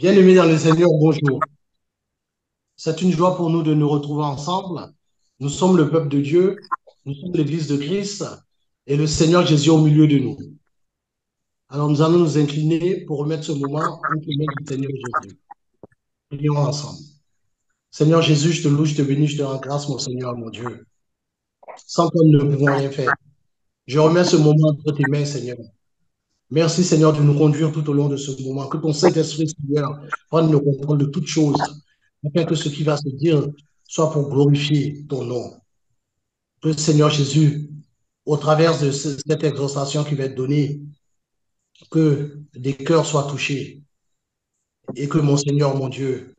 Bien-aimés dans le Seigneur, bonjour. C'est une joie pour nous de nous retrouver ensemble. Nous sommes le peuple de Dieu, nous sommes l'Église de Christ et le Seigneur Jésus au milieu de nous. Alors nous allons nous incliner pour remettre ce moment entre les mains du Seigneur Jésus. Prions ensemble. Seigneur Jésus, je te loue, je te bénis, je te rends grâce, mon Seigneur, mon Dieu. Sans toi, nous ne pouvons rien faire. Je remets ce moment entre tes mains, Seigneur. Merci, Seigneur, de nous conduire tout au long de ce moment. Que ton Saint-Esprit, Seigneur, prenne le contrôle de toutes choses, afin que ce qui va se dire soit pour glorifier ton nom. Que Seigneur Jésus, au travers de cette exhortation qui va être donnée, que des cœurs soient touchés et que mon Seigneur, mon Dieu,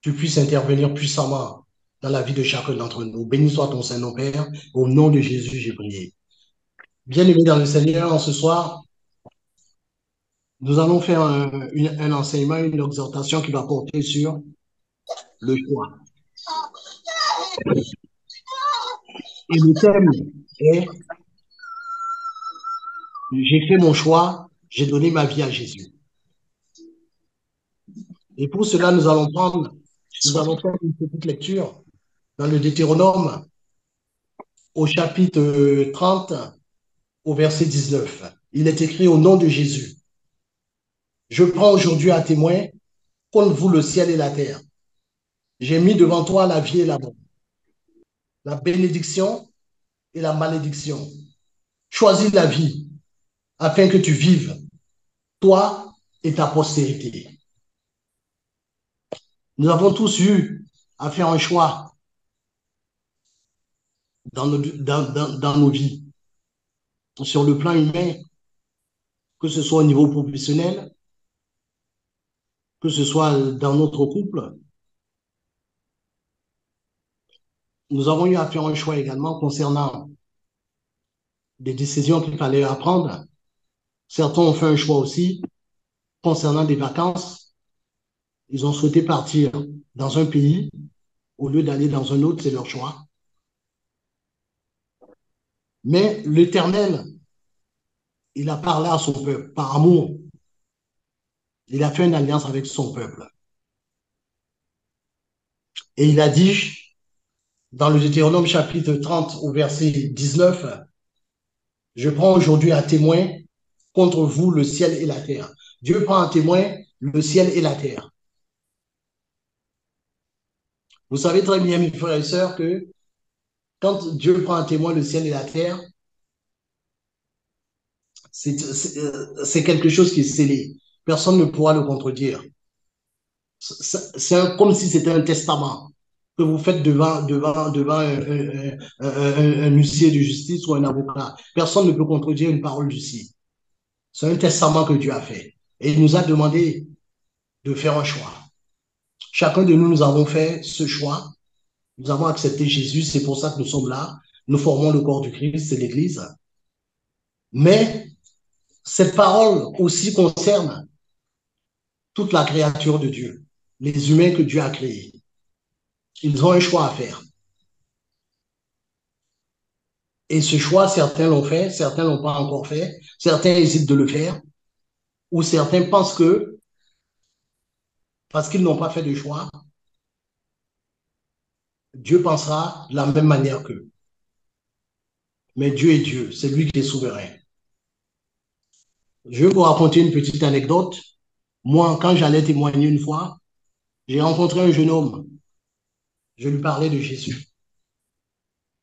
tu puisses intervenir puissamment dans la vie de chacun d'entre nous. Béni soit ton Saint-Nom, Père. Au nom de Jésus, j'ai prié. Bien-aimés dans le Seigneur, en ce soir, nous allons faire un enseignement, une exhortation qui va porter sur le choix. Et le thème est, j'ai fait mon choix, j'ai donné ma vie à Jésus. Et pour cela, nous allons faire une petite lecture dans le Deutéronome au chapitre 30, au verset 19. Il est écrit au nom de Jésus. Je prends aujourd'hui à témoin contre vous le ciel et la terre. J'ai mis devant toi la vie et la mort, la bénédiction et la malédiction. Choisis la vie afin que tu vives, toi et ta postérité. Nous avons tous eu à faire un choix dans nos vies, sur le plan humain, que ce soit au niveau professionnel, que ce soit dans notre couple. Nous avons eu à faire un choix également concernant des décisions qu'il fallait apprendre. Certains ont fait un choix aussi concernant des vacances. Ils ont souhaité partir dans un pays au lieu d'aller dans un autre, c'est leur choix. Mais l'Éternel, il a parlé à son peuple par amour. Il a fait une alliance avec son peuple. Et il a dit, dans le Deutéronome chapitre 30 au verset 19, je prends aujourd'hui à témoin contre vous le ciel et la terre. Dieu prend à témoin le ciel et la terre. Vous savez très bien, mes frères et sœurs, que quand Dieu prend à témoin le ciel et la terre, c'est quelque chose qui est scellé. Personne ne pourra le contredire. Comme si c'était un testament que vous faites devant un huissier de justice ou un avocat. Personne ne peut contredire une parole d'huissier. C'est un testament que Dieu a fait. Et il nous a demandé de faire un choix. Chacun de nous, nous avons fait ce choix. Nous avons accepté Jésus. C'est pour ça que nous sommes là. Nous formons le corps du Christ, c'est l'Église. Mais cette parole aussi concerne toute la créature de Dieu, les humains que Dieu a créés. Ils ont un choix à faire. Et ce choix, certains l'ont fait, certains l'ont pas encore fait, certains hésitent de le faire, ou certains pensent que, parce qu'ils n'ont pas fait de choix, Dieu pensera de la même manière qu'eux. Mais Dieu est Dieu, c'est lui qui est souverain. Je vais vous raconter une petite anecdote. Moi, quand j'allais témoigner une fois, j'ai rencontré un jeune homme. Je lui parlais de Jésus.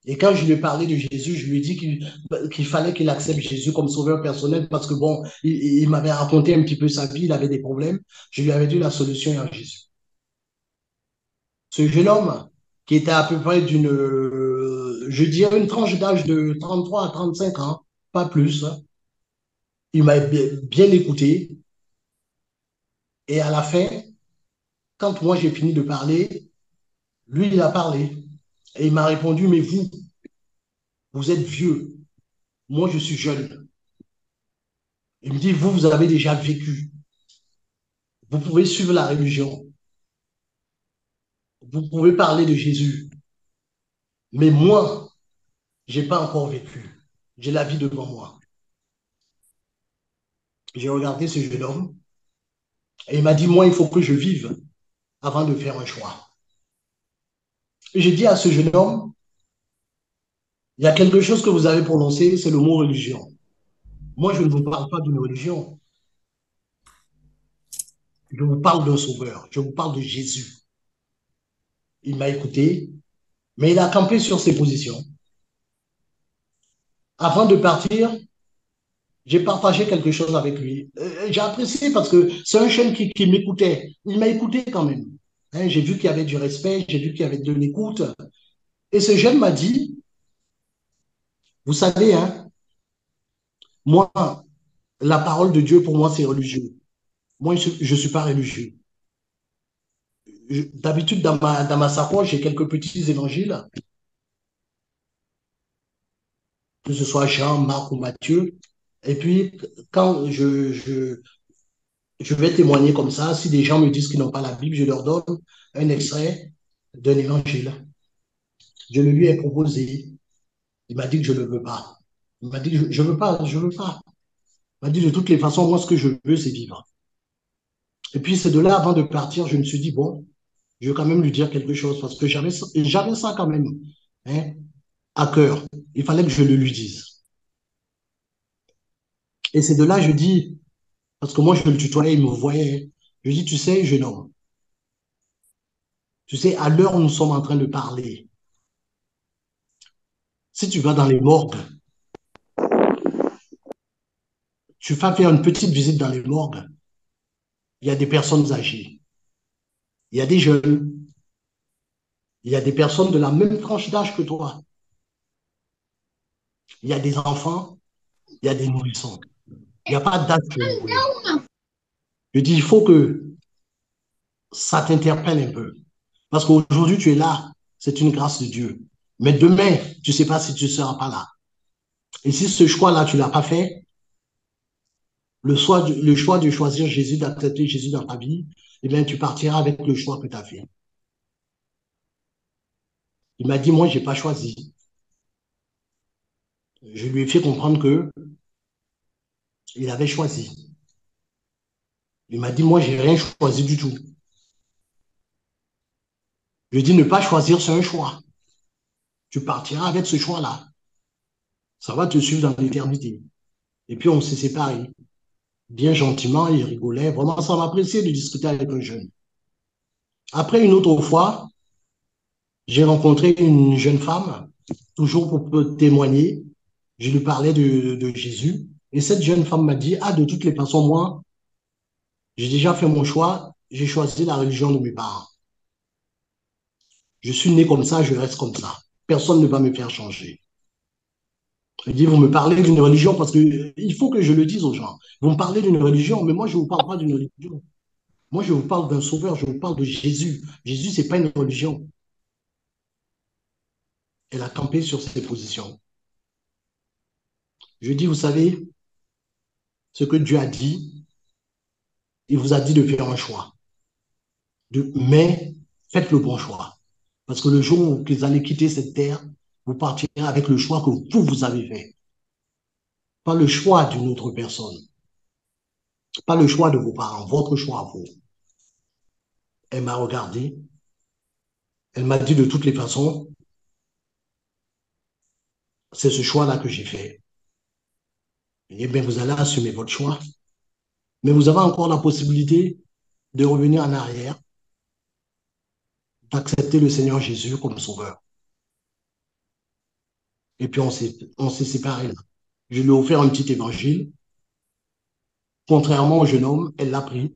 Et quand je lui ai parlé de Jésus, je lui ai dit qu'il fallait qu'il accepte Jésus comme sauveur personnel parce que bon, il m'avait raconté un petit peu sa vie, il avait des problèmes. Je lui avais dit la solution est en Jésus. Ce jeune homme, qui était à peu près je dirais une tranche d'âge de 33 à 35 ans, pas plus, hein, il m'a bien écouté. Et à la fin, quand moi j'ai fini de parler, lui, il a parlé. Et il m'a répondu, mais vous êtes vieux. Moi, je suis jeune. Il me dit, vous avez déjà vécu. Vous pouvez suivre la religion. Vous pouvez parler de Jésus. Mais moi, je n'ai pas encore vécu. J'ai la vie devant moi. J'ai regardé ce jeune homme Et il m'a dit, moi, il faut que je vive avant de faire un choix. Et j'ai dit à ce jeune homme, il y a quelque chose que vous avez prononcé, c'est le mot religion. Moi, je ne vous parle pas d'une religion. Je vous parle d'un sauveur. Je vous parle de Jésus. Il m'a écouté, mais il a campé sur ses positions. Avant de partir, j'ai partagé quelque chose avec lui. J'ai apprécié parce que c'est un jeune qui m'écoutait. Il m'a écouté quand même. Hein, j'ai vu qu'il y avait du respect, j'ai vu qu'il y avait de l'écoute. Et ce jeune m'a dit, vous savez, hein, moi, la parole de Dieu, pour moi, c'est religieux. Moi, je ne suis pas religieux. D'habitude, dans ma sacoche, j'ai quelques petits évangiles, que ce soit Jean, Marc ou Matthieu. Et puis, quand je vais témoigner comme ça, si des gens me disent qu'ils n'ont pas la Bible, je leur donne un extrait d'un évangile. Je le lui ai proposé. Il m'a dit que je ne le veux pas. Il m'a dit que je ne veux pas, je ne veux pas. Il m'a dit de toutes les façons, moi, ce que je veux, c'est vivre. Et puis, c'est de là, avant de partir, je me suis dit, bon, je vais quand même lui dire quelque chose parce que j'avais ça quand même, hein, à cœur. Il fallait que je le lui dise. Et c'est de là, je dis, parce que moi, je le tutoyais, il me voyait. Je dis, tu sais, jeune homme, tu sais, à l'heure où nous sommes en train de parler, si tu vas dans les morgues, tu vas faire une petite visite dans les morgues, il y a des personnes âgées, il y a des jeunes, il y a des personnes de la même tranche d'âge que toi, il y a des enfants, il y a des nourrissons. Il n'y a pas d'âge pour mourir. Je dis, il faut que ça t'interpelle un peu. Parce qu'aujourd'hui, tu es là, c'est une grâce de Dieu. Mais demain, tu ne sais pas si tu ne seras pas là. Et si ce choix-là, tu ne l'as pas fait, le choix de choisir Jésus, d'accepter Jésus dans ta vie, eh bien, tu partiras avec le choix que tu as fait. Il m'a dit, moi, je n'ai pas choisi. Je lui ai fait comprendre que il avait choisi. Il m'a dit, moi, j'ai rien choisi du tout. Je lui ai dit, ne pas choisir, c'est un choix. Tu partiras avec ce choix-là. Ça va te suivre dans l'éternité. Et puis, on s'est séparés. Bien gentiment, il rigolait. Vraiment, ça m'appréciait de discuter avec un jeune. Après, une autre fois, j'ai rencontré une jeune femme, toujours pour témoigner. Je lui parlais de Jésus. Et cette jeune femme m'a dit, ah, de toutes les façons, moi, j'ai déjà fait mon choix. J'ai choisi la religion de mes parents. Je suis né comme ça, je reste comme ça. Personne ne va me faire changer. Il dit, vous me parlez d'une religion parce que il faut que je le dise aux gens. Vous me parlez d'une religion, mais moi, je ne vous parle pas d'une religion. Moi, je vous parle d'un sauveur, je vous parle de Jésus. Jésus, ce n'est pas une religion. Elle a campé sur ses positions. Je dis, vous savez, ce que Dieu a dit, il vous a dit de faire un choix. Mais faites le bon choix. Parce que le jour où vous allez quitter cette terre, vous partirez avec le choix que vous avez fait. Pas le choix d'une autre personne. Pas le choix de vos parents, votre choix à vous. Elle m'a regardé. Elle m'a dit de toutes les façons, c'est ce choix-là que j'ai fait. Eh bien, vous allez assumer votre choix. Mais vous avez encore la possibilité de revenir en arrière, d'accepter le Seigneur Jésus comme sauveur. Et puis on s'est séparés là. Je lui ai offert un petit évangile. Contrairement au jeune homme, elle l'a pris.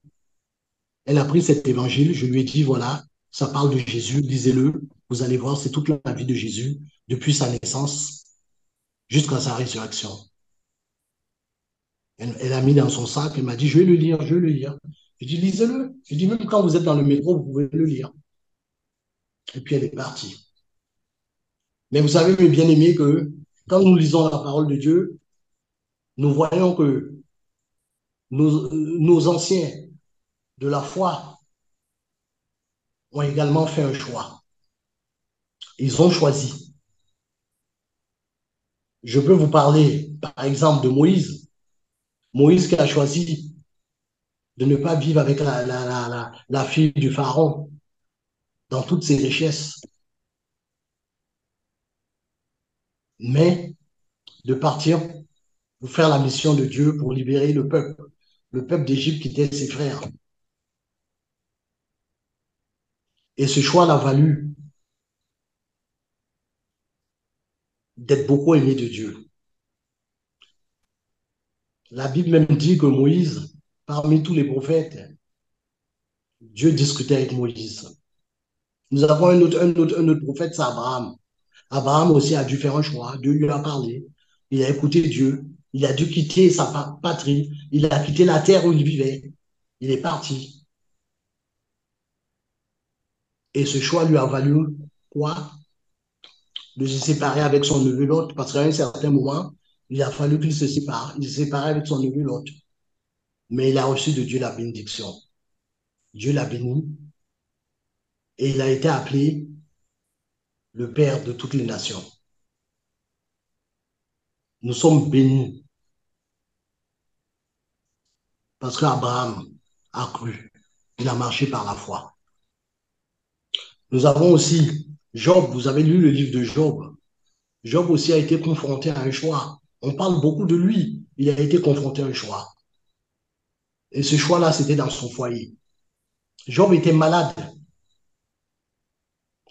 Elle a pris cet évangile. Je lui ai dit, voilà, ça parle de Jésus, lisez-le. Vous allez voir, c'est toute la vie de Jésus, depuis sa naissance jusqu'à sa résurrection. Elle a mis dans son sac, elle m'a dit, je vais le lire, je vais le lire. Je dis, lisez-le. Je dis, même quand vous êtes dans le métro, vous pouvez le lire. Et puis elle est partie. Mais vous savez, mes bien-aimés, que quand nous lisons la parole de Dieu, nous voyons que nos anciens de la foi ont également fait un choix. Ils ont choisi. Je peux vous parler, par exemple, de Moïse. Moïse qui a choisi de ne pas vivre avec la fille du pharaon dans toutes ses richesses, mais de partir pour faire la mission de Dieu pour libérer le peuple d'Égypte qui était ses frères. Et ce choix l'a valu d'être beaucoup aimé de Dieu. La Bible même dit que Moïse, parmi tous les prophètes, Dieu discutait avec Moïse. Nous avons un autre prophète, c'est Abraham. Abraham aussi a dû faire un choix. Dieu lui a parlé. Il a écouté Dieu. Il a dû quitter sa patrie. Il a quitté la terre où il vivait. Il est parti. Et ce choix lui a valu quoi? De se séparer avec son neveu Lot. Parce qu'à un certain moment, il a fallu qu'il se sépare. Il s'est séparé avec son neveu Lot. Mais il a reçu de Dieu la bénédiction. Dieu l'a béni et il a été appelé le Père de toutes les nations. Nous sommes bénis parce qu'Abraham a cru. Il a marché par la foi. Nous avons aussi Job. Vous avez lu le livre de Job. Job aussi a été confronté à un choix. On parle beaucoup de lui. Il a été confronté à un choix. Et ce choix-là, c'était dans son foyer. Job était malade.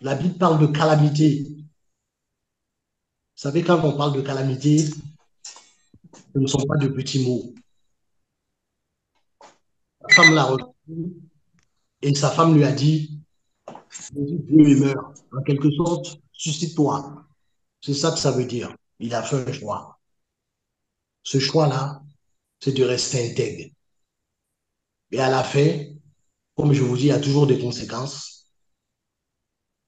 La Bible parle de calamité. Vous savez, quand on parle de calamité, ce ne sont pas de petits mots. Sa femme l'a reçu et sa femme lui a dit, Dieu il meurt. En quelque sorte, suscite-toi. C'est ça que ça veut dire. Il a fait un choix. Ce choix-là, c'est de rester intègre. Et à la fin, comme je vous dis, il y a toujours des conséquences.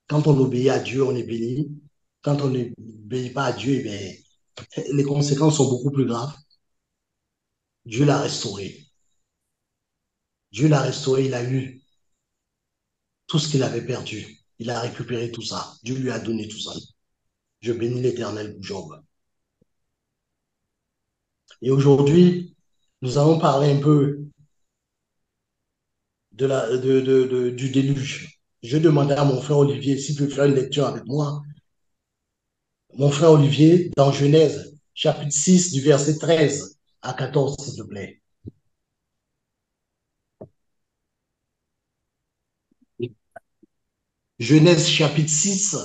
Quand on obéit à Dieu, on est béni. Quand on n'obéit pas à Dieu, eh les conséquences sont beaucoup plus graves. Dieu l'a restauré. Dieu l'a restauré, il a eu tout ce qu'il avait perdu. Il a récupéré tout ça. Dieu lui a donné tout ça. Je bénis l'Éternel pour Job. Et aujourd'hui, nous allons parler un peu du déluge. Je demandais à mon frère Olivier s'il peut faire une lecture avec moi. Mon frère Olivier, dans Genèse, chapitre 6, du verset 13 à 14, s'il te plaît. Genèse, chapitre 6,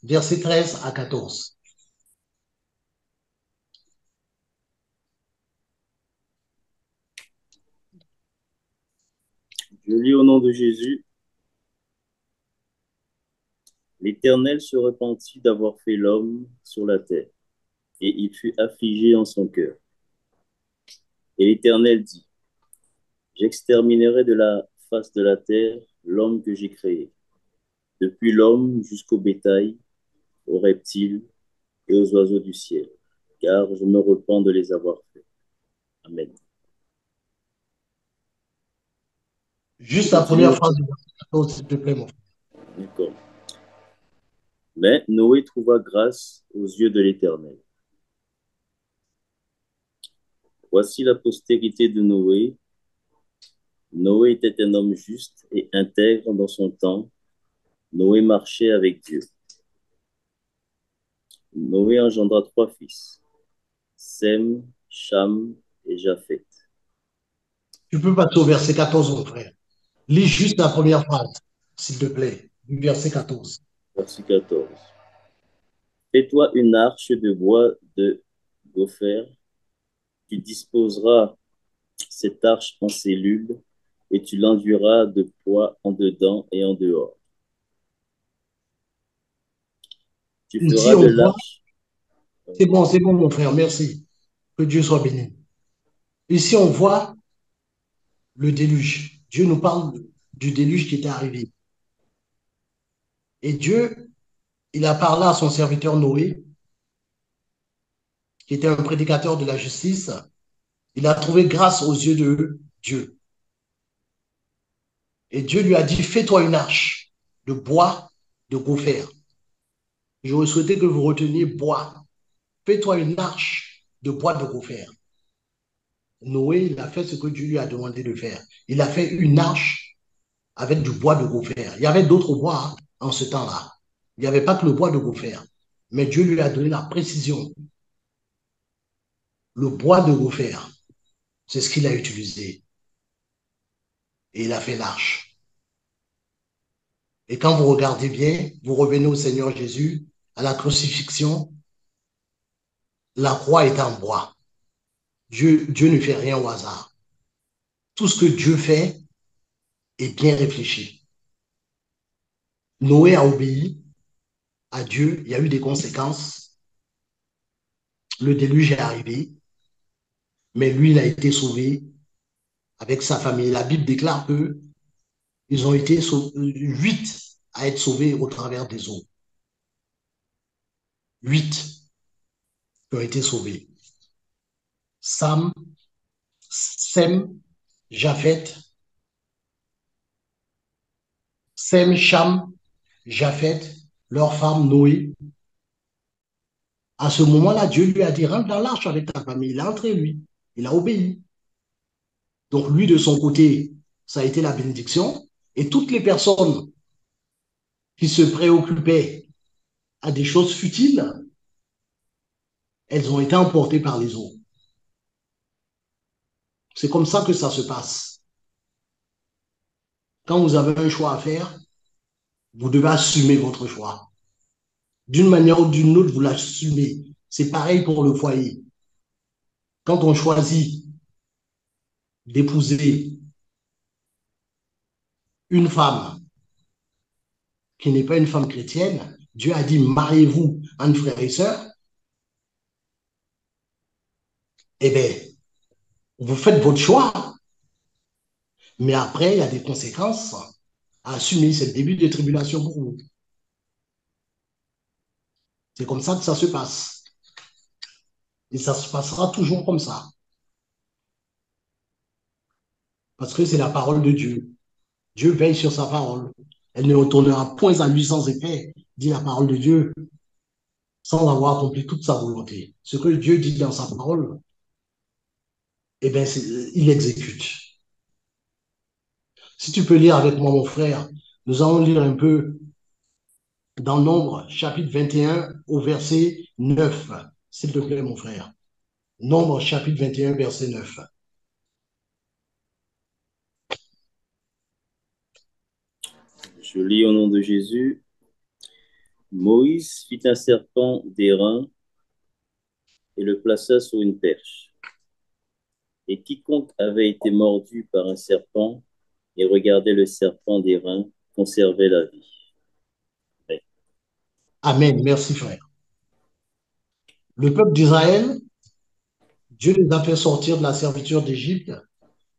verset 13 à 14. Je lis au nom de Jésus. L'Éternel se repentit d'avoir fait l'homme sur la terre, et il fut affligé en son cœur. Et l'Éternel dit, j'exterminerai de la face de la terre l'homme que j'ai créé, depuis l'homme jusqu'au bétail, aux reptiles et aux oiseaux du ciel, car je me repens de les avoir faits. Amen. Je Juste la continue première au... phrase du verset 14, s'il te plaît, mon frère. D'accord. Mais Noé trouva grâce aux yeux de l'Éternel. Voici la postérité de Noé. Noé était un homme juste et intègre dans son temps. Noé marchait avec Dieu. Noé engendra trois fils, Sem, Cham et Japheth. Tu peux passer au verset 14, mon frère. Lis juste la première phrase, s'il te plaît, du verset 14. Verset 14. Fais-toi une arche de bois de gopher. Tu disposeras cette arche en cellules et tu l'enduiras de poids en dedans et en dehors. Tu Ici, feras de on voit, l'arche. c'est bon, mon frère, merci. Que Dieu soit béni. Ici, on voit le déluge. Dieu nous parle du déluge qui était arrivé. Et Dieu, il a parlé à son serviteur Noé, qui était un prédicateur de la justice. Il a trouvé grâce aux yeux de Dieu. Et Dieu lui a dit, fais-toi une arche de bois de gopher. J'aurais souhaité que vous reteniez bois. Fais-toi une arche de bois de gopher. Noé, il a fait ce que Dieu lui a demandé de faire. Il a fait une arche avec du bois de gopher. Il y avait d'autres bois en ce temps-là. Il n'y avait pas que le bois de gopher. Mais Dieu lui a donné la précision. Le bois de gopher, c'est ce qu'il a utilisé. Et il a fait l'arche. Et quand vous regardez bien, vous revenez au Seigneur Jésus, à la crucifixion, la croix est en bois. Dieu ne fait rien au hasard. Tout ce que Dieu fait est bien réfléchi. Noé a obéi à Dieu, il y a eu des conséquences. Le déluge est arrivé, mais lui, il a été sauvé avec sa famille. La Bible déclare que ils ont été 8 à être sauvés au travers des eaux. 8 qui ont été sauvés. Sam, Sem, Japheth, Sem, Cham, Japheth, leur femme Noé. À ce moment-là, Dieu lui a dit, rentre dans l'arche avec ta famille. Il est entré, lui. Il a obéi. Donc, lui, de son côté, ça a été la bénédiction. Et toutes les personnes qui se préoccupaient à des choses futiles, elles ont été emportées par les eaux. C'est comme ça que ça se passe. Quand vous avez un choix à faire, vous devez assumer votre choix. D'une manière ou d'une autre, vous l'assumez. C'est pareil pour le foyer. Quand on choisit d'épouser une femme qui n'est pas une femme chrétienne, Dieu a dit mariez-vous entre frères et sœurs, eh bien, vous faites votre choix, mais après, il y a des conséquences à assumer. C'est le début des tribulations pour vous. C'est comme ça que ça se passe. Et ça se passera toujours comme ça. Parce que c'est la parole de Dieu. Dieu veille sur sa parole. Elle ne retournera point à lui sans effet, dit la parole de Dieu, sans avoir accompli toute sa volonté. Ce que Dieu dit dans sa parole, eh bien, il exécute. Si tu peux lire avec moi, mon frère, nous allons lire un peu dans Nombre, chapitre 21, au verset 9. S'il te plaît, mon frère. Nombre, chapitre 21, verset 9. Je lis au nom de Jésus. Moïse fit un serpent d'airain et le plaça sur une perche. Et quiconque avait été mordu par un serpent et regardait le serpent d'airain conservait la vie. Ouais. Amen. Merci, frère. Le peuple d'Israël, Dieu les a fait sortir de la servitude d'Égypte.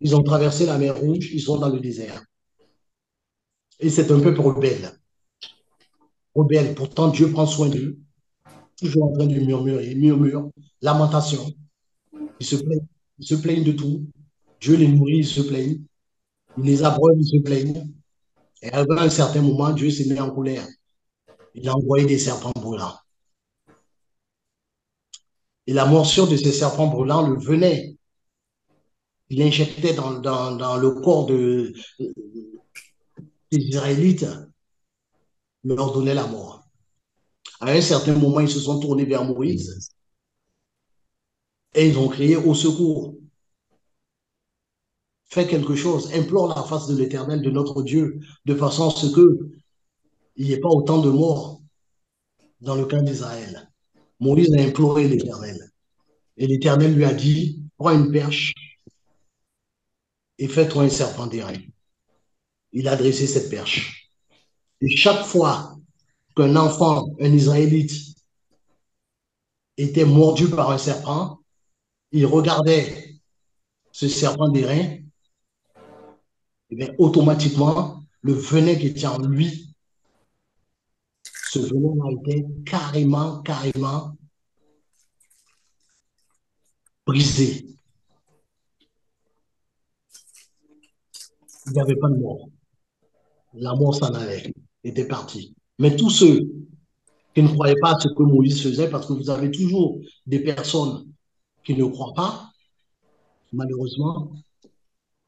Ils ont traversé la mer Rouge, ils sont dans le désert. Et c'est un peuple rebelle. Rebelle. Pourtant, Dieu prend soin d'eux, toujours en train de murmurer, murmure, lamentation. Ils se plaignent de tout. Dieu les nourrit, ils se plaignent. Il les abreuve, ils se plaignent. Et à un certain moment, Dieu s'est mis en colère. Il a envoyé des serpents brûlants. Et la morsure de ces serpents brûlants le venait. Il injectait dans le corps des Israélites, leur donnait la mort. À un certain moment, ils se sont tournés vers Moïse et ils ont crié au secours. Fais quelque chose, implore la face de l'Éternel, de notre Dieu, de façon à ce qu'il n'y ait pas autant de morts dans le camp d'Israël. Moïse a imploré l'Éternel. Et l'Éternel lui a dit, prends une perche et fais-toi un serpent d'airain. Il a dressé cette perche. Et chaque fois qu'un enfant, un Israélite, était mordu par un serpent, il regardait ce serpent d'airain, et bien, automatiquement, le venin qui était en lui, ce venin a été carrément brisé. Il n'y avait pas de mort. La mort s'en allait, était partie. Mais tous ceux qui ne croyaient pas à ce que Moïse faisait, parce que vous avez toujours des personnes qui ne croient pas, malheureusement,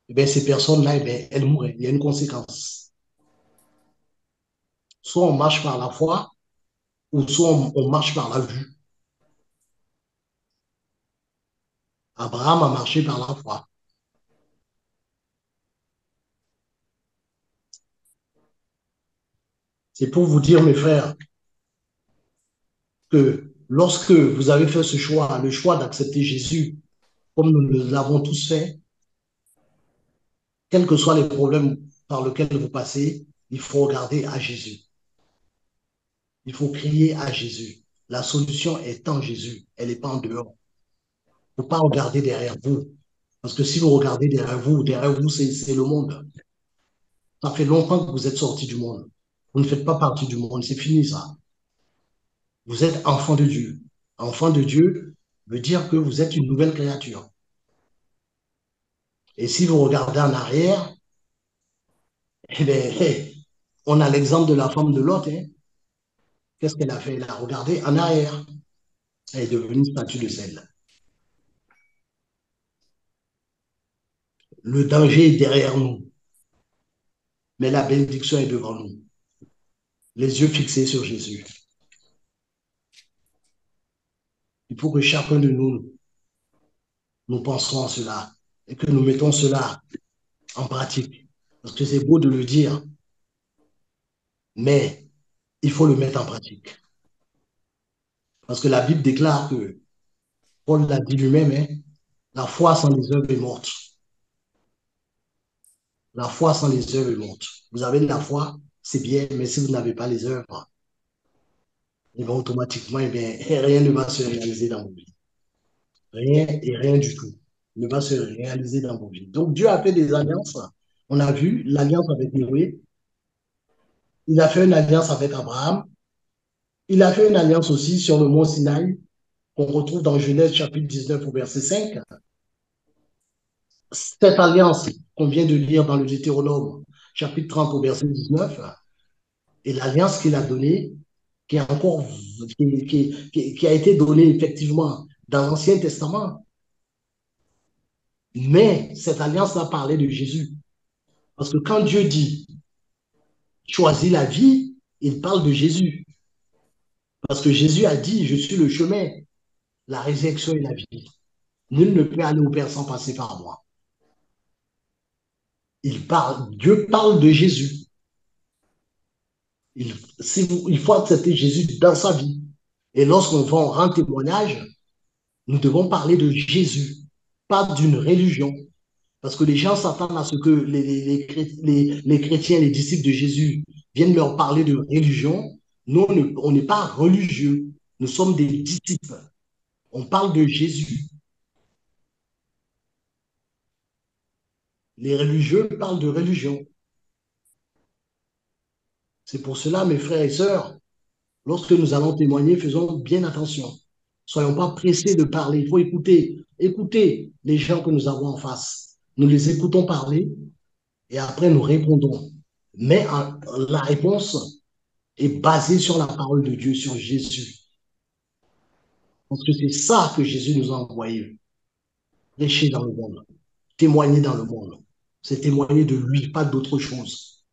eh bien, ces personnes-là, eh bien, elles mourraient. Il y a une conséquence. Soit on marche par la foi, ou soit on marche par la vue. Abraham a marché par la foi. C'est pour vous dire, mes frères, que lorsque vous avez fait ce choix, le choix d'accepter Jésus, comme nous l'avons tous fait, quels que soient les problèmes par lesquels vous passez, il faut regarder à Jésus. Il faut crier à Jésus. La solution est en Jésus. Elle n'est pas en dehors. Il ne faut pas regarder derrière vous. Parce que si vous regardez derrière vous, c'est le monde. Ça fait longtemps que vous êtes sorti du monde. Vous ne faites pas partie du monde. C'est fini ça. Vous êtes enfant de Dieu. Enfant de Dieu veut dire que vous êtes une nouvelle créature. Et si vous regardez en arrière, eh bien, on a l'exemple de la femme de Lot. Hein. Qu'est-ce qu'elle a fait? Elle a regardé en arrière. Elle est devenue statue de sel. Le danger est derrière nous, mais la bénédiction est devant nous. Les yeux fixés sur Jésus. Il faut que chacun de nous, nous pensions à cela et que nous mettons cela en pratique. Parce que c'est beau de le dire, mais il faut le mettre en pratique. Parce que la Bible déclare que, Paul l'a dit lui-même, hein, la foi sans les œuvres est morte. La foi sans les œuvres est morte. Vous avez de la foi, c'est bien, mais si vous n'avez pas les œuvres, eh bien, automatiquement, eh bien, rien ne va se réaliser dans vos vies. Rien et rien du tout ne va se réaliser dans vos vies. Donc Dieu a fait des alliances. On a vu l'alliance avec Noé. Il a fait une alliance avec Abraham. Il a fait une alliance aussi sur le mont Sinaï, qu'on retrouve dans Genèse chapitre 19 au verset 5. Cette alliance qu'on vient de lire dans le Deutéronome chapitre 30 au verset 19 est l'alliance qu'il a donnée, qui, est encore, qui a été donnée effectivement dans l'Ancien Testament. Mais cette alliance-là parlait de Jésus. Parce que quand Dieu dit choisis la vie, il parle de Jésus. Parce que Jésus a dit, je suis le chemin, la résurrection et la vie. Nul ne peut aller au Père sans passer par moi. Dieu parle de Jésus. Il faut accepter Jésus dans sa vie. Et lorsqu'on va en rendre témoignage, nous devons parler de Jésus, pas d'une religion. Parce que les gens s'attendent à ce que les chrétiens, les disciples de Jésus viennent leur parler de religion. Nous, on n'est pas religieux. Nous sommes des disciples. On parle de Jésus. Les religieux parlent de religion. C'est pour cela, mes frères et sœurs, lorsque nous allons témoigner, faisons bien attention. Soyons pas pressés de parler. Il faut écouter. Écouter les gens que nous avons en face. Nous les écoutons parler et après nous répondons. Mais la réponse est basée sur la parole de Dieu, sur Jésus. Parce que c'est ça que Jésus nous a envoyé. Prêcher dans le monde. Témoigner dans le monde. C'est témoigner de lui, pas d'autre chose.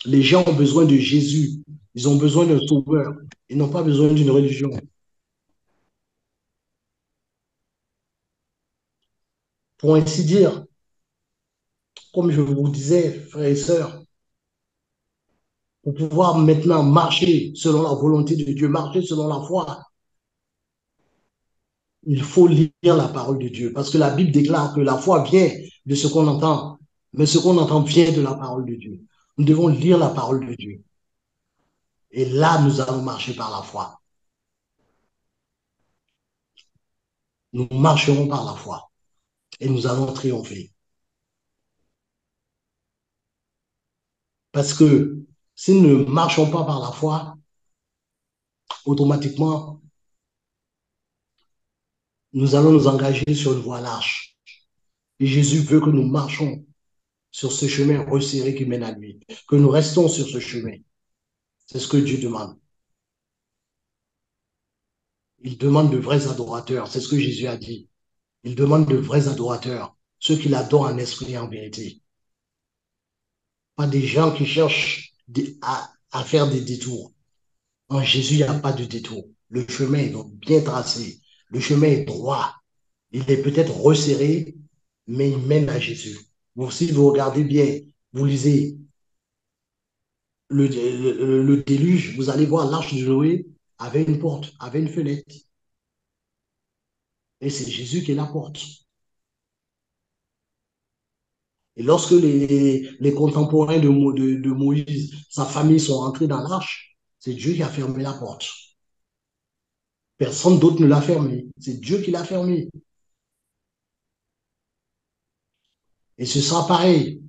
Les gens ont besoin de Jésus. Ils ont besoin d'un sauveur. Ils n'ont pas besoin d'une religion. Pour ainsi dire, comme je vous disais, frères et sœurs, pour pouvoir maintenant marcher selon la volonté de Dieu, marcher selon la foi, il faut lire la parole de Dieu. Parce que la Bible déclare que la foi vient de ce qu'on entend, mais ce qu'on entend vient de la parole de Dieu. Nous devons lire la parole de Dieu. Et là, nous allons marcher par la foi. Nous marcherons par la foi et nous allons triompher. Parce que si nous ne marchons pas par la foi, automatiquement, nous allons nous engager sur une voie large. Et Jésus veut que nous marchions sur ce chemin resserré qui mène à lui, que nous restons sur ce chemin. C'est ce que Dieu demande. Il demande de vrais adorateurs, c'est ce que Jésus a dit. Il demande de vrais adorateurs, ceux qui l'adorent en esprit et en vérité. Pas des gens qui cherchent à faire des détours. En Jésus, il n'y a pas de détour. Le chemin est donc bien tracé. Le chemin est droit. Il est peut-être resserré, mais il mène à Jésus. Vous, si vous regardez bien, vous lisez le déluge, vous allez voir l'arche de Noé avait une porte, avait une fenêtre. Et c'est Jésus qui est la porte. Et lorsque les contemporains de Moïse, sa famille sont rentrés dans l'arche, c'est Dieu qui a fermé la porte. Personne d'autre ne l'a fermé. C'est Dieu qui l'a fermé. Et ce sera pareil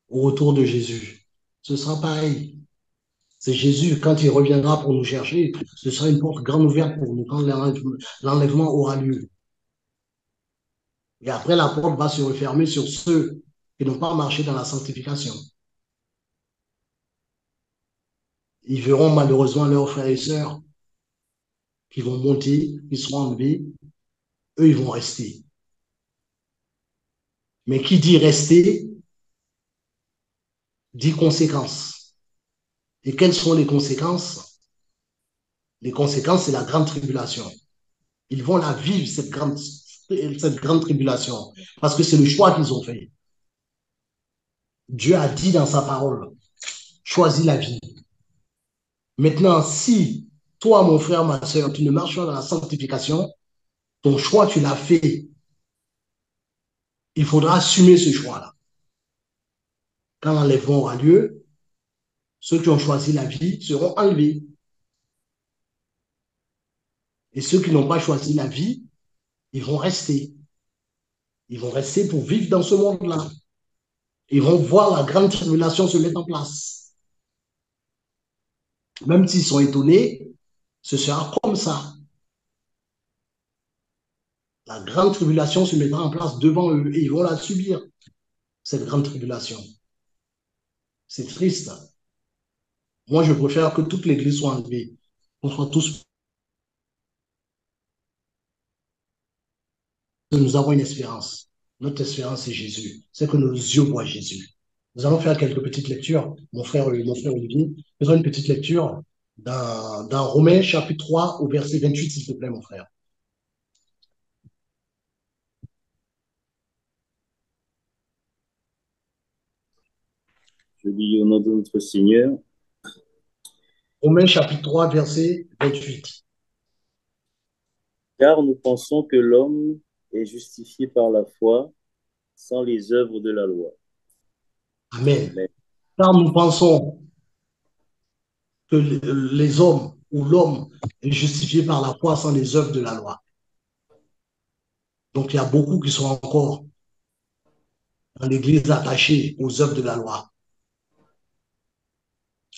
au retour de Jésus. Ce sera pareil. C'est Jésus, quand il reviendra pour nous chercher, ce sera une porte grande ouverte pour nous quand l'enlèvement aura lieu. Et après, la porte va se refermer sur ceux qui n'ont pas marché dans la sanctification. Ils verront malheureusement leurs frères et sœurs qui vont monter, qui seront enlevés. Eux, ils vont rester. Mais qui dit rester, dit conséquences. Et quelles sont les conséquences? Les conséquences, c'est la grande tribulation. Ils vont la vivre, cette grande tribulation, parce que c'est le choix qu'ils ont fait. Dieu a dit dans sa parole, choisis la vie. Maintenant, si toi, mon frère, ma soeur, tu ne marches pas dans la sanctification, ton choix, tu l'as fait. Il faudra assumer ce choix-là. Quand l'enlèvement aura lieu, ceux qui ont choisi la vie seront enlevés. Et ceux qui n'ont pas choisi la vie, ils vont rester. Ils vont rester pour vivre dans ce monde-là. Ils vont voir la grande tribulation se mettre en place. Même s'ils sont étonnés, ce sera comme ça. La grande tribulation se mettra en place devant eux et ils vont la subir, cette grande tribulation. C'est triste. Moi, je préfère que toute l'Église soit enlevée, qu'on soit tous. Nous avons une espérance. Notre espérance, c'est Jésus. C'est que nos yeux voient Jésus. Nous allons faire quelques petites lectures. Mon frère Olivier, faisons une petite lecture dans Romains chapitre 3 au verset 28, s'il te plaît, mon frère. Je lis au nom de notre Seigneur. Romains chapitre 3, verset 28. Car nous pensons que l'homme est justifié par la foi sans les œuvres de la loi. Amen. Amen. Car nous pensons que les hommes ou l'homme est justifié par la foi sans les œuvres de la loi. Donc, il y a beaucoup qui sont encore dans l'Église attachés aux œuvres de la loi.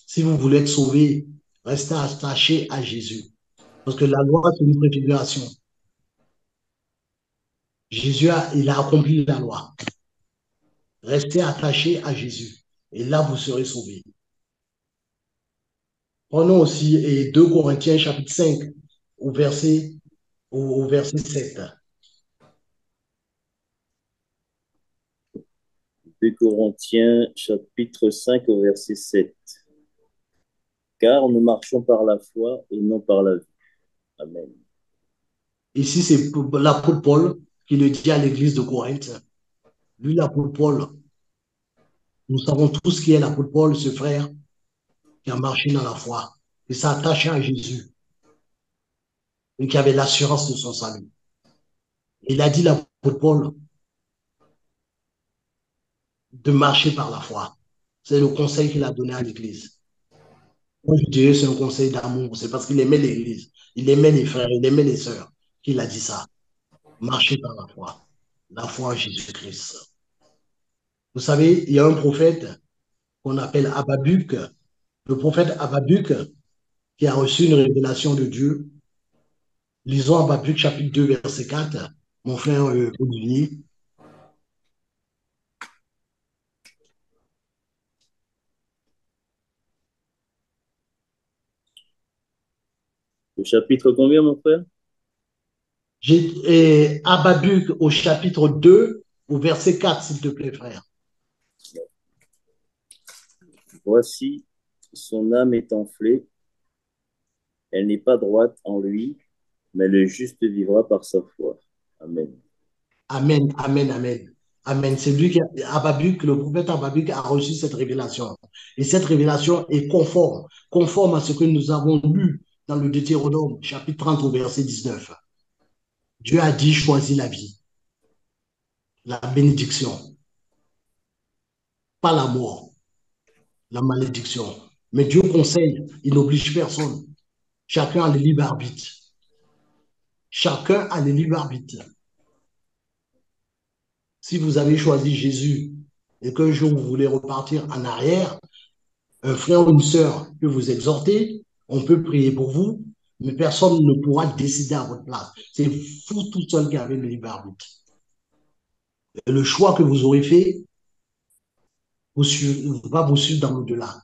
Si vous voulez être sauvé, restez attaché à Jésus. Parce que la loi, c'est une préfiguration. Il a accompli la loi. Restez attaché à Jésus. Et là, vous serez sauvés. Prenons aussi 2 Corinthiens chapitre 5 au verset 7. 2 Corinthiens chapitre 5 au verset 7. Car nous marchons par la foi et non par la vue. Amen. Ici, c'est l'apôtre Paul qui le dit à l'église de Corinthe. Lui, l'apôtre Paul, nous savons tous qui est l'apôtre Paul, ce frère qui a marché dans la foi, qui s'est attaché à Jésus et qui avait l'assurance de son salut. Il a dit, l'apôtre Paul, de marcher par la foi. C'est le conseil qu'il a donné à l'église. Moi, je dirais c'est un conseil d'amour. C'est parce qu'il aimait l'église. Il aimait les frères, il aimait les sœurs qu'il a dit ça. Marcher par la foi. La foi en Jésus-Christ. Vous savez, il y a un prophète qu'on appelle Habakkuk. Le prophète Habakkuk qui a reçu une révélation de Dieu. Lisons Habakkuk chapitre 2, verset 4. Mon frère Olivier. Le chapitre combien, mon frère? J'ai Habakkuk au chapitre 2, au verset 4, s'il te plaît, frère. Voici, son âme est enflée, elle n'est pas droite en lui, mais le juste vivra par sa foi. Amen. Amen, amen, amen. Amen. C'est lui qui, Habakkuk, le prophète Habakkuk a reçu cette révélation. Et cette révélation est conforme à ce que nous avons lu dans le Deutéronome, chapitre 30, au verset 19. Dieu a dit, choisis la vie, la bénédiction, pas la mort, la malédiction. Mais Dieu conseille, il n'oblige personne. Chacun a le libre arbitre. Chacun a le libre arbitre. Si vous avez choisi Jésus et qu'un jour vous voulez repartir en arrière, un frère ou une sœur peut vous exhorter, on peut prier pour vous, mais personne ne pourra décider à votre place. C'est vous tout seul qui avez le libre arbitre. Et le choix que vous aurez fait va vous suivre dans l'au-delà.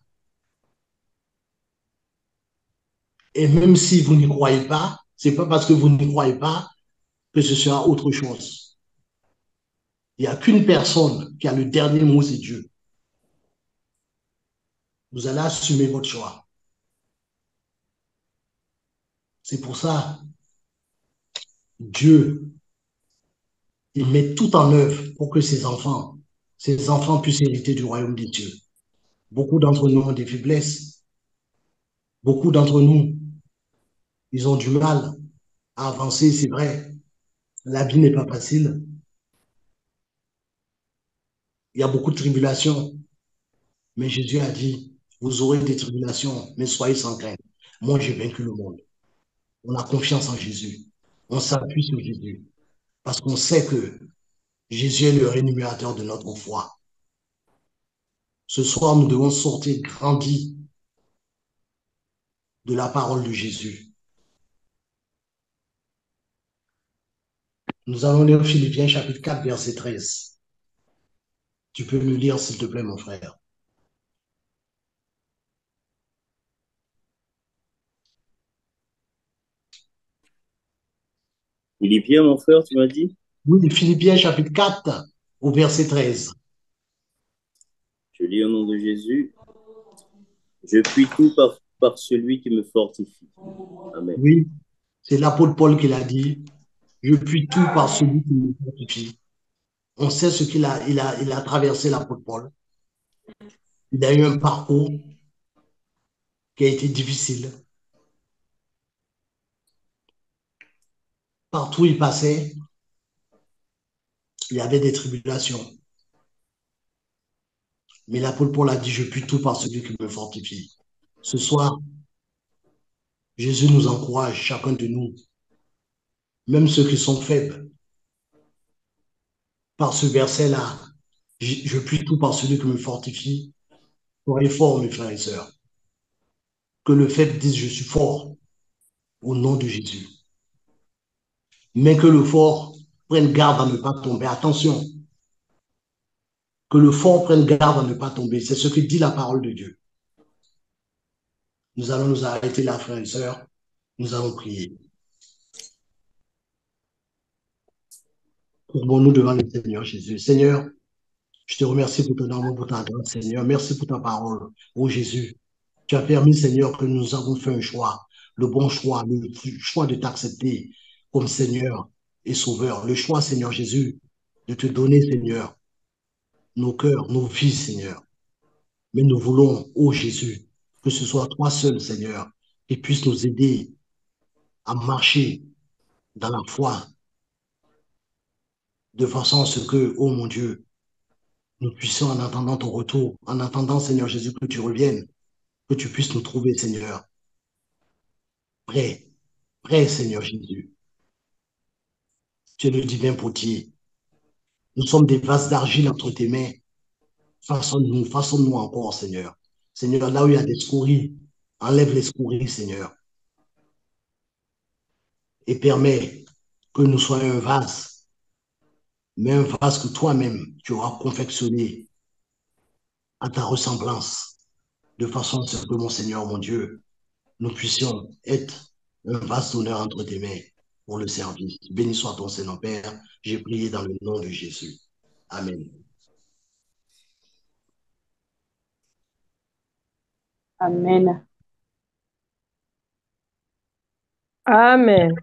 Et même si vous n'y croyez pas, c'est pas parce que vous n'y croyez pas que ce sera autre chose. Il n'y a qu'une personne qui a le dernier mot, c'est Dieu. Vous allez assumer votre choix. C'est pour ça, Dieu, il met tout en œuvre pour que ses enfants puissent hériter du royaume des dieux. Beaucoup d'entre nous ont des faiblesses. Beaucoup d'entre nous, ils ont du mal à avancer, c'est vrai. La vie n'est pas facile. Il y a beaucoup de tribulations. Mais Jésus a dit, vous aurez des tribulations, mais soyez sans crainte. Moi, j'ai vaincu le monde. On a confiance en Jésus. On s'appuie sur Jésus. Parce qu'on sait que Jésus est le rémunérateur de notre foi. Ce soir, nous devons sortir grandis de la parole de Jésus. Nous allons lire Philippiens chapitre 4, verset 13. Tu peux le lire, s'il te plaît, mon frère. Philippiens, mon frère, tu m'as dit? Oui, Philippiens chapitre 4, au verset 13. Je lis au nom de Jésus. Je puis tout par celui qui me fortifie. Amen. Oui, c'est l'apôtre Paul qui l'a dit. Je puis tout par celui qui me fortifie. On sait ce il a traversé, l'apôtre Paul. Il a eu un parcours qui a été difficile. Partout où il passait, il y avait des tribulations. Mais l'apôtre Paul a dit, je puis tout par celui qui me fortifie. Ce soir, Jésus nous encourage, chacun de nous, même ceux qui sont faibles, par ce verset-là. Je puis tout par celui qui me fortifie. Soyez forts, mes frères et sœurs. Que le faible dise, je suis fort au nom de Jésus. Mais que le fort prenne garde à ne pas tomber. Attention, que le fort prenne garde à ne pas tomber. C'est ce que dit la parole de Dieu. Nous allons nous arrêter là, frères et sœurs. Nous allons prier. Courbons-nous devant le Seigneur Jésus. Seigneur, je te remercie pour ton amour, pour ta grâce, Seigneur. Merci pour ta parole. Oh Jésus, tu as permis, Seigneur, que nous avons fait un choix, le bon choix, le choix de t'accepter comme Seigneur et Sauveur. Le choix, Seigneur Jésus, de te donner, Seigneur, nos cœurs, nos vies, Seigneur. Mais nous voulons, ô Jésus, que ce soit toi seul, Seigneur, qui puisse nous aider à marcher dans la foi, de façon à ce que, ô mon Dieu, nous puissions, en attendant ton retour, en attendant, Seigneur Jésus, que tu reviennes, que tu puisses nous trouver, Seigneur, prêts, prêts, Seigneur Jésus. Tu es le divin potier. Nous sommes des vases d'argile entre tes mains. Façonne-nous, façonne-nous encore, Seigneur. Seigneur, là où il y a des scories, enlève les scories, Seigneur, et permets que nous soyons un vase, mais un vase que toi-même, tu auras confectionné à ta ressemblance, de façon à ce que, mon Seigneur, mon Dieu, nous puissions être un vase d'honneur entre tes mains. pour le service. Béni soit ton Seigneur Père. J'ai prié dans le nom de Jésus. Amen. Amen. Amen.